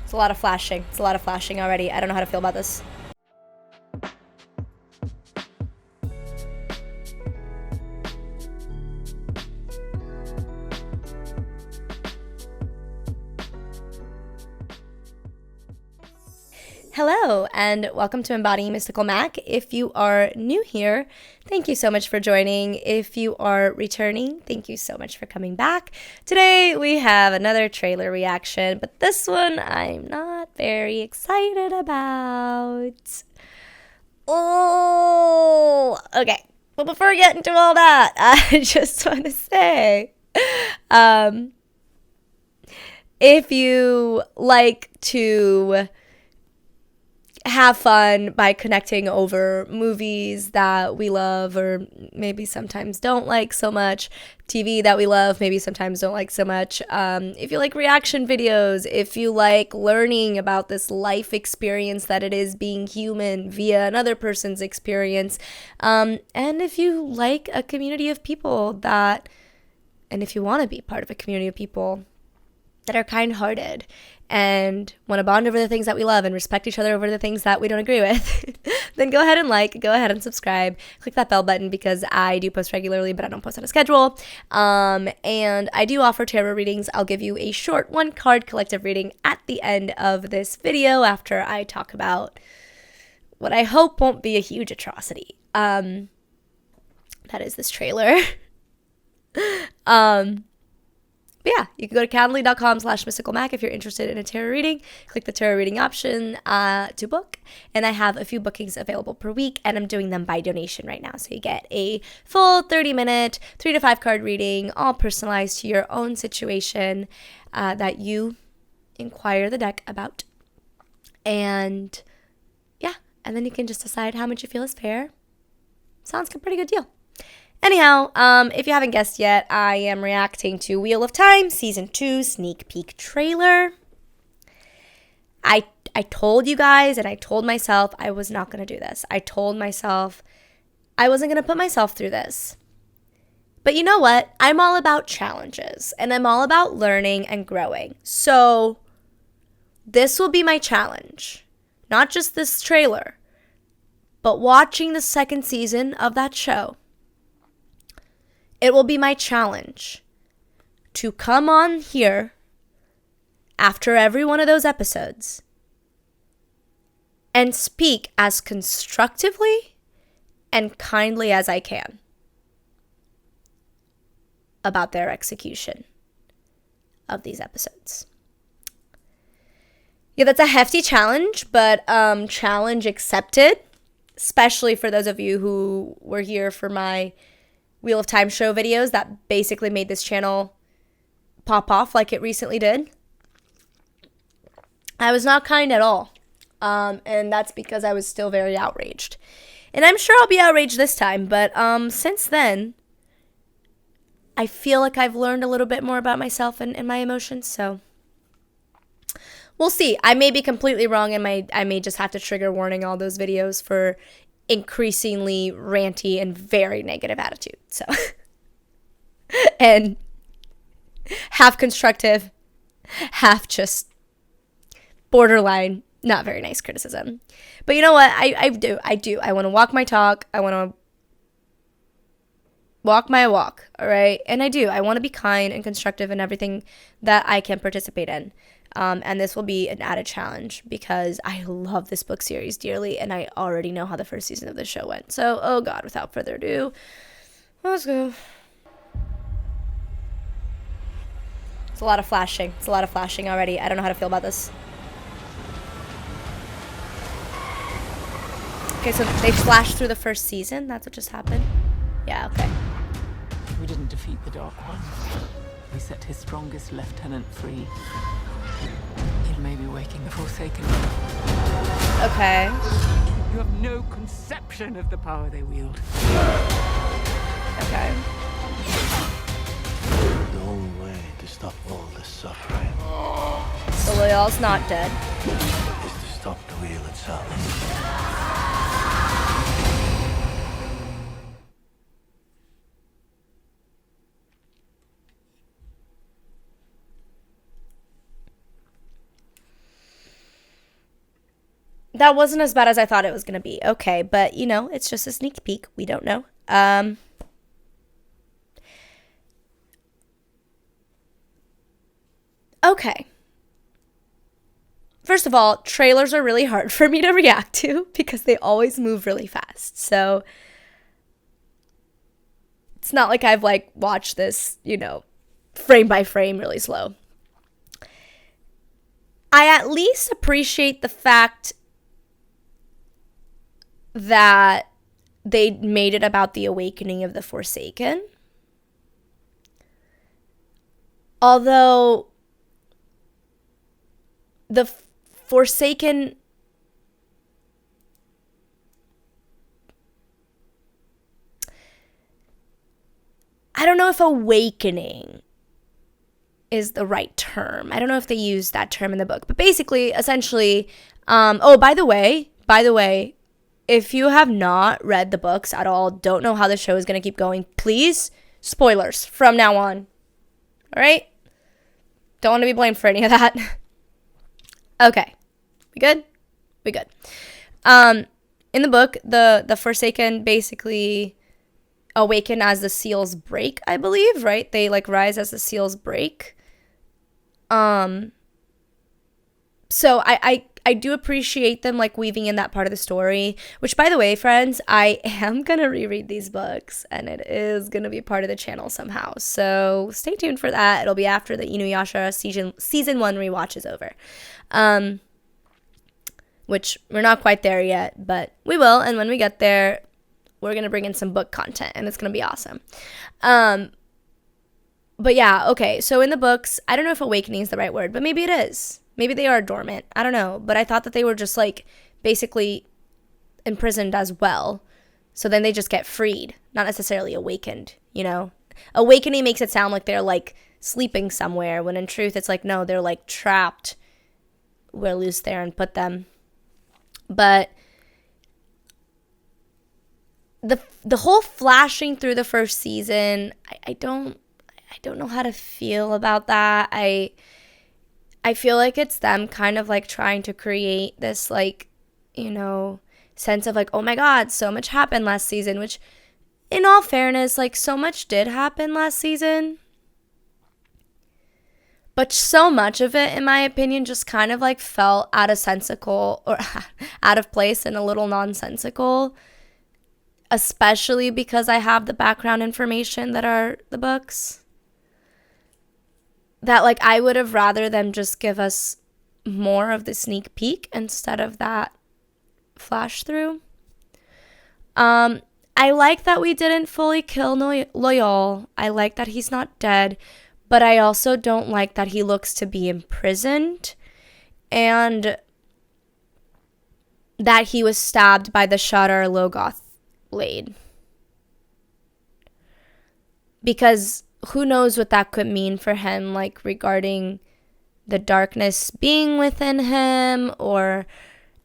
It's a lot of flashing. It's a lot of flashing already. I don't know how to feel about this. Hello, and welcome to Embodying Mystical Mac. If you are new here, thank you so much for joining. If you are returning, thank you so much for coming back. Today, we have another trailer reaction, but this one I'm not very excited about. Oh, okay. But before we get into all that, I just want to say, if you like to have fun by connecting over movies that we love or maybe sometimes don't like so much, TV that we love, maybe sometimes don't like so much, if you like reaction videos, if you like learning about this life experience that it is being human via another person's experience, and if you like a community of people that, and if you want to be part of a community of people that are kind-hearted and want to bond over the things that we love and respect each other over the things that we don't agree with, then go ahead and go ahead and subscribe. Click that bell button because I do post regularly, but I don't post on a schedule. And I do offer tarot readings. I'll give you a short one-card collective reading at the end of this video after I talk about what I hope won't be a huge atrocity. That is this trailer. But yeah, you can go to calendly.com/mysticalmac if you're interested in a tarot reading. Click the tarot reading option to book. And I have a few bookings available per week, and I'm doing them by donation right now. So you get a full 30-minute, 3 to 5 card reading, all personalized to your own situation that you inquire the deck about. And yeah, and then you can just decide how much you feel is fair. Sounds like a pretty good deal. Anyhow, if you haven't guessed yet, I am reacting to Wheel of Time Season 2 sneak peek trailer. I told you guys and I told myself I was not going to do this. I told myself I wasn't going to put myself through this. But you know what? I'm all about challenges and I'm all about learning and growing. So this will be my challenge. Not just this trailer, but watching the second season of that show. It will be my challenge to come on here after every one of those episodes and speak as constructively and kindly as I can about their execution of these episodes. Yeah, that's a hefty challenge, but challenge accepted, especially for those of you who were here for my Wheel of Time show videos that basically made this channel pop off like it recently did. I was not kind at all. And that's because I was still very outraged. And I'm sure I'll be outraged this time, but since then, I feel like I've learned a little bit more about myself and my emotions, so we'll see. I may be completely wrong, and I may just have to trigger warning all those videos for increasingly ranty and very negative attitude. So, and half constructive, half just borderline, not very nice criticism. But you know what? I do. I want to walk my talk. I want to walk my walk. All right. And I do. I want to be kind and constructive in everything that I can participate in. And this will be an added challenge because I love this book series dearly and I already know how the first season of the show went. So, oh God, without further ado, let's go. It's a lot of flashing. It's a lot of flashing already. I don't know how to feel about this. Okay, so they flashed through the first season. That's what just happened. Yeah, okay. We didn't defeat the Dark One. We set his strongest lieutenant free. He may be waking the Forsaken. Okay. You have no conception of the power they wield. Okay. The only way to stop all this suffering So Loyal's not dead. is to stop the wheel itself. that wasn't as bad as I thought it was going to be. Okay, but, you know, it's just a sneak peek. We don't know. Okay. First of all, trailers are really hard for me to react to because they always move really fast. So it's not like I've like watched this, you know, frame by frame really slow. I at least appreciate the fact that they made it about the awakening of the Forsaken. Although the Forsaken I don't know if awakening is the right term. I don't know if they use that term in the book. But basically, essentially, by the way, if you have not read the books at all, don't know how the show is going to keep going, please, spoilers from now on. All right? Don't want to be blamed for any of that. Okay. We good? We good. In the book, the Forsaken basically awaken as the seals break, I believe, right? They like rise as the seals break. So I do appreciate them like weaving in that part of the story, which, by the way, friends, I am going to reread these books and it is going to be part of the channel somehow. So stay tuned for that. It'll be after the Inuyasha season 1 rewatch is over. Which we're not quite there yet, but we will. And when we get there, we're going to bring in some book content and it's going to be awesome. But yeah, okay. So in the books, I don't know if awakening is the right word, but maybe it is. Maybe they are dormant. I don't know. But I thought that they were just like basically imprisoned as well. So then they just get freed, not necessarily awakened, you know? Awakening makes it sound like they're like sleeping somewhere, when in truth it's like, no, they're like trapped. We're loose there and put them. But the whole flashing through the first season, I don't know how to feel about that. I feel like it's them kind of like trying to create this like, you know, sense of like, oh my God, so much happened last season, which in all fairness, like so much did happen last season. But so much of it, in my opinion, just kind of like felt out of sensical or out of place and a little nonsensical, especially because I have the background information that are the books. That like I would have rather them just give us more of the sneak peek instead of that flash through. I like that we didn't fully kill Loyal. I like that he's not dead, but I also don't like that he looks to be imprisoned and that he was stabbed by the Shadar Logoth blade. Because who knows what that could mean for him, like regarding the darkness being within him, or,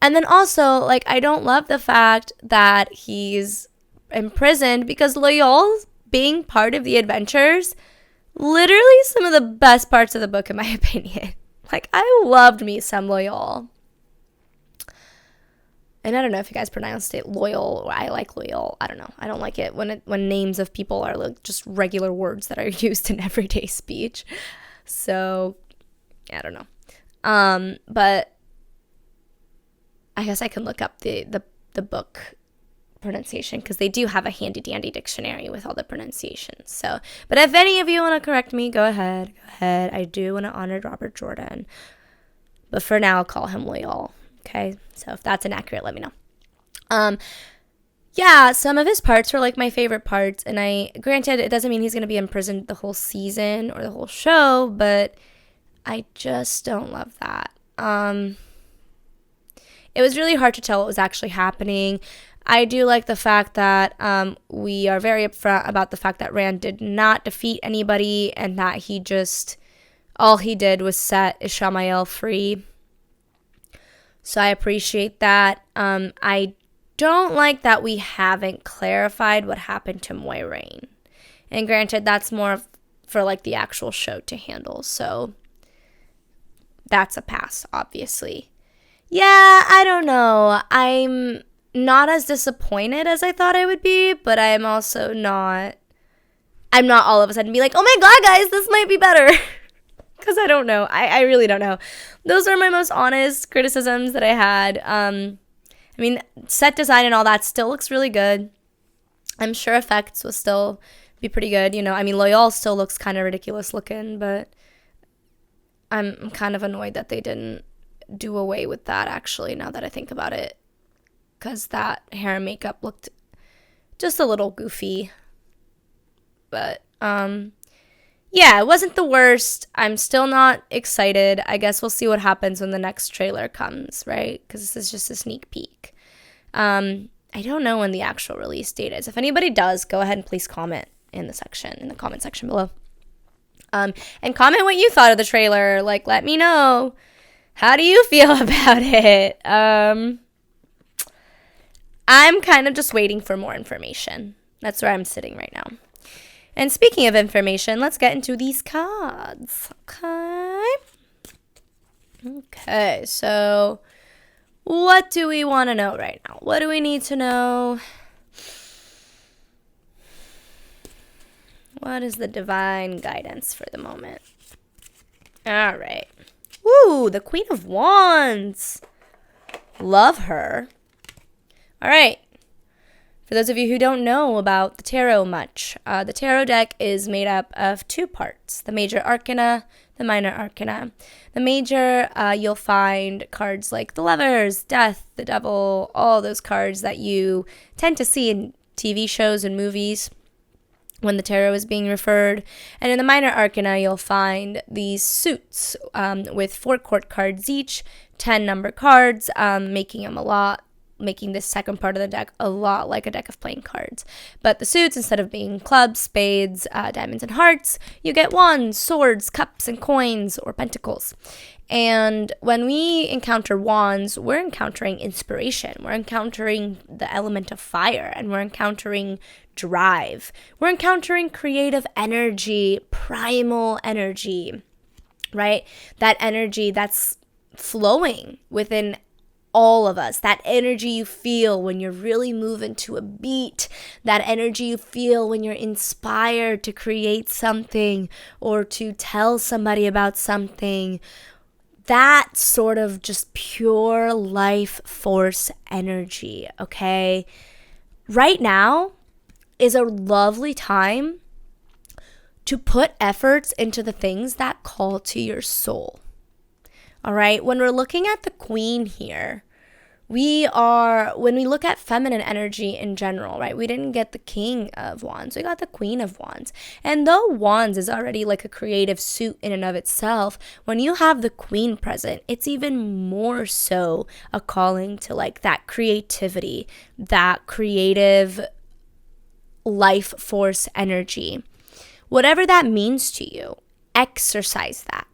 and then also, like, I don't love the fact that he's imprisoned because Loyal being part of the adventures, literally some of the best parts of the book, in my opinion. Like, I loved me some Loyal. And I don't know if you guys pronounced it Loyal or I like Loyal. I don't know. I don't like it when names of people are like just regular words that are used in everyday speech. So, I don't know. But I guess I can look up the book pronunciation because they do have a handy dandy dictionary with all the pronunciations. So, but if any of you want to correct me, go ahead. I do want to honor Robert Jordan. But for now, I'll call him Loyal. Okay, so if that's inaccurate, let me know. Yeah, some of his parts were like my favorite parts, and granted, it doesn't mean he's going to be imprisoned the whole season or the whole show, but I just don't love that. It was really hard to tell what was actually happening. I do like the fact that we are very upfront about the fact that Rand did not defeat anybody, and that all he did was set Ishamael free. So I appreciate that. I don't like that we haven't clarified what happened to Moiraine. And granted, that's more for like the actual show to handle. So that's a pass, obviously. Yeah, I don't know. I'm not as disappointed as I thought I would be, but I'm also not. I'm not all of a sudden be like, oh my god, guys, this might be better. Because I don't know. I really don't know. Those are my most honest criticisms that I had. I mean, set design and all that still looks really good. I'm sure effects will still be pretty good. You know, I mean, Loyal still looks kind of ridiculous looking, but I'm kind of annoyed that they didn't do away with that, actually, now that I think about it. Because that hair and makeup looked just a little goofy. But, yeah, it wasn't the worst. I'm still not excited. I guess we'll see what happens when the next trailer comes, right? Because this is just a sneak peek. I don't know when the actual release date is. If anybody does, go ahead and please comment in the comment section below. And comment what you thought of the trailer. Like, let me know. How do you feel about it? I'm kind of just waiting for more information. That's where I'm sitting right now. And speaking of information, let's get into these cards. Okay, so what do we want to know right now? What do we need to know? What is the divine guidance for the moment? All right. Woo, the Queen of Wands. Love her. All right. For those of you who don't know about the tarot much, the tarot deck is made up of two parts, the major arcana, the minor arcana. The major, you'll find cards like the Lovers, Death, the Devil, all those cards that you tend to see in TV shows and movies when the tarot is being referred. And in the minor arcana, you'll find these suits with 4 court cards each, 10 number cards, making this second part of the deck a lot like a deck of playing cards. But the suits, instead of being clubs, spades, diamonds, and hearts, you get wands, swords, cups, and coins, or pentacles. And when we encounter wands, we're encountering inspiration. We're encountering the element of fire, and we're encountering drive. We're encountering creative energy, primal energy, right? That energy that's flowing within all of us, that energy you feel when you're really moving to a beat, that energy you feel when you're inspired to create something or to tell somebody about something, that sort of just pure life force energy, okay? Right now is a lovely time to put efforts into the things that call to your soul. All right, when we're looking at the Queen here, when we look at feminine energy in general, right, we didn't get the King of Wands, we got the Queen of Wands. And though Wands is already like a creative suit in and of itself, when you have the Queen present, it's even more so a calling to like that creativity, that creative life force energy. Whatever that means to you, exercise that.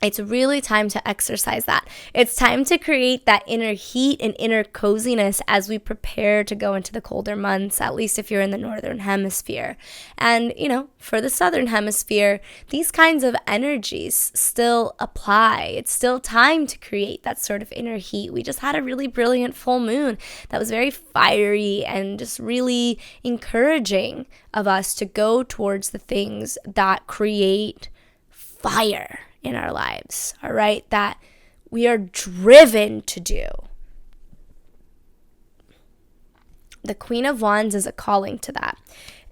It's really time to exercise that. It's time to create that inner heat and inner coziness as we prepare to go into the colder months, at least if you're in the northern hemisphere. And, you know, for the southern hemisphere, these kinds of energies still apply. It's still time to create that sort of inner heat. We just had a really brilliant full moon that was very fiery and just really encouraging of us to go towards the things that create fire in our lives, all right, that we are driven to do. The Queen of Wands is a calling to that.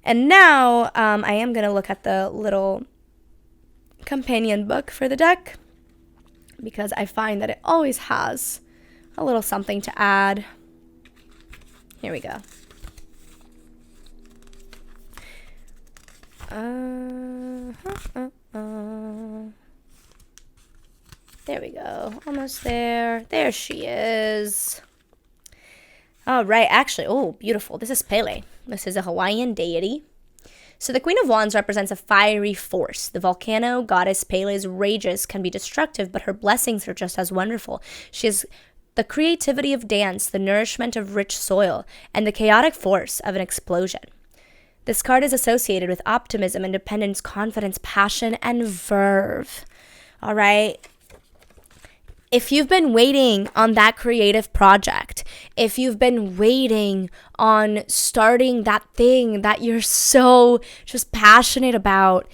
And now I am going to look at the little companion book for the deck because I find that it always has a little something to add. Here we go. There we go. Almost there. There she is. All right. Actually, oh, beautiful. This is Pele. This is a Hawaiian deity. So the Queen of Wands represents a fiery force. The volcano goddess Pele's rages can be destructive, but her blessings are just as wonderful. She is the creativity of dance, the nourishment of rich soil, and the chaotic force of an explosion. This card is associated with optimism, independence, confidence, passion, and verve. All right. If you've been waiting on that creative project, if you've been waiting on starting that thing that you're so just passionate about,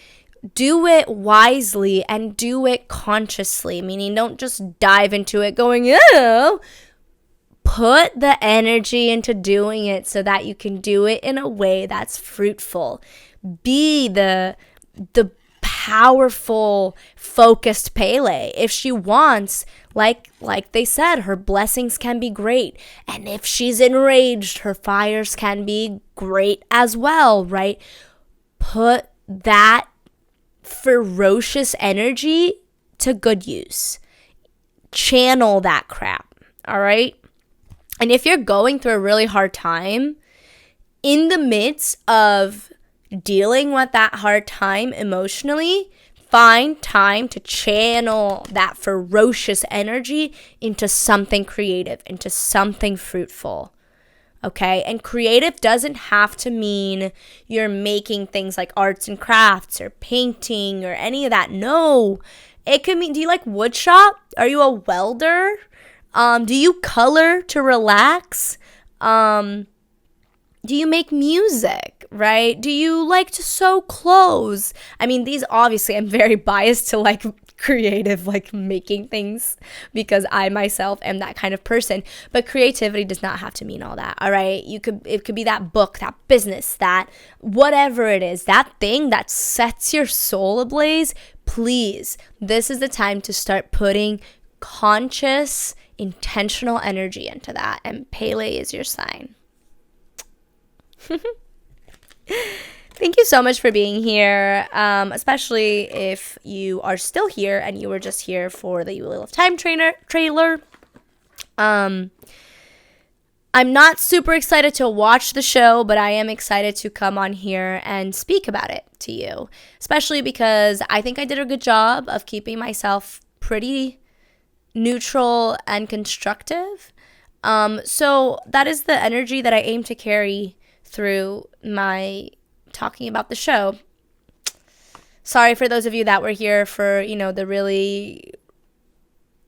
do it wisely and do it consciously, meaning don't just dive into it going, oh, put the energy into doing it so that you can do it in a way that's fruitful. Be the powerful, focused Pele. If she wants, like they said, her blessings can be great. And if she's enraged, her fires can be great as well, right? Put that ferocious energy to good use. Channel that crap, all right? And if you're going through a really hard time, in the midst of dealing with that hard time emotionally, find time to channel that ferocious energy into something creative, into something fruitful. Okay? And creative doesn't have to mean you're making things like arts and crafts or painting or any of that. No. It could mean, do you like wood shop? Are you a welder? Do you color to relax? Do you make music, right? Do you like to sew clothes? I mean, these obviously, I'm very biased to like creative, like making things, because I myself am that kind of person. But creativity does not have to mean all that, all right? It could be that book, that business, that whatever it is, that thing that sets your soul ablaze. Please, this is the time to start putting conscious, intentional energy into that. And Pele is your sign. Thank you so much for being here, especially if you are still here and you were just here for the You Will Live Time trailer. I'm not super excited to watch the show, but I am excited to come on here and speak about it to you, especially because I think I did a good job of keeping myself pretty neutral and constructive. So that is the energy that I aim to carry through my talking about the show. Sorry for those of you that were here for, the really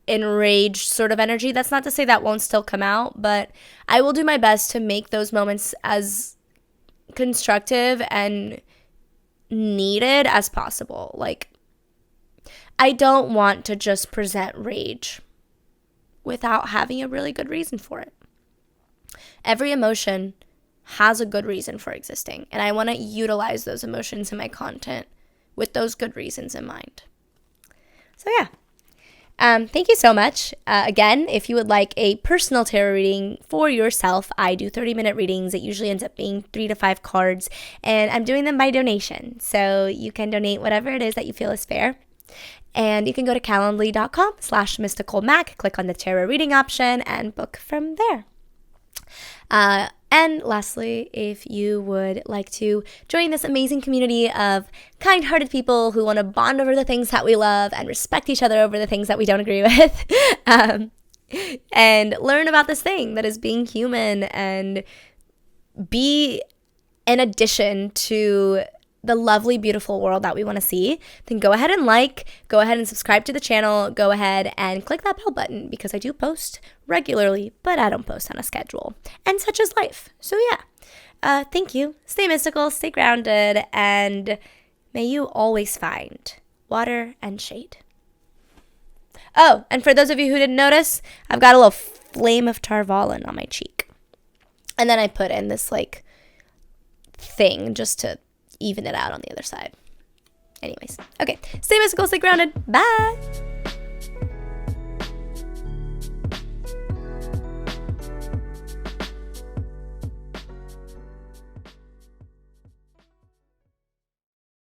enraged sort of energy. That's not to say that won't still come out, but I will do my best to make those moments as constructive and needed as possible. Like, I don't want to just present rage without having a really good reason for it. Every emotion has a good reason for existing, and I want to utilize those emotions in my content with those good reasons in mind. So yeah, thank you so much. Again, if you would like a personal tarot reading for yourself, I do 30-minute readings. It usually ends up being 3 to 5 cards, and I'm doing them by donation, so you can donate whatever it is that you feel is fair. And you can go to calendly.com/mysticalmac, click on the tarot reading option, and book from there. And lastly, if you would like to join this amazing community of kind-hearted people who want to bond over the things that we love and respect each other over the things that we don't agree with, and learn about this thing that is being human and be an addition to the lovely, beautiful world that we want to see, then go ahead and go ahead and subscribe to the channel, go ahead and click that bell button, because I do post regularly, but I don't post on a schedule, and such is life. So yeah, thank you. Stay mystical, stay grounded, and may you always find water and shade. Oh, and for those of you who didn't notice, I've got a little flame of Tarvalin on my cheek. And then I put in this like thing just to even it out on the other side. Anyways, okay. Stay mystical, stay grounded. Bye.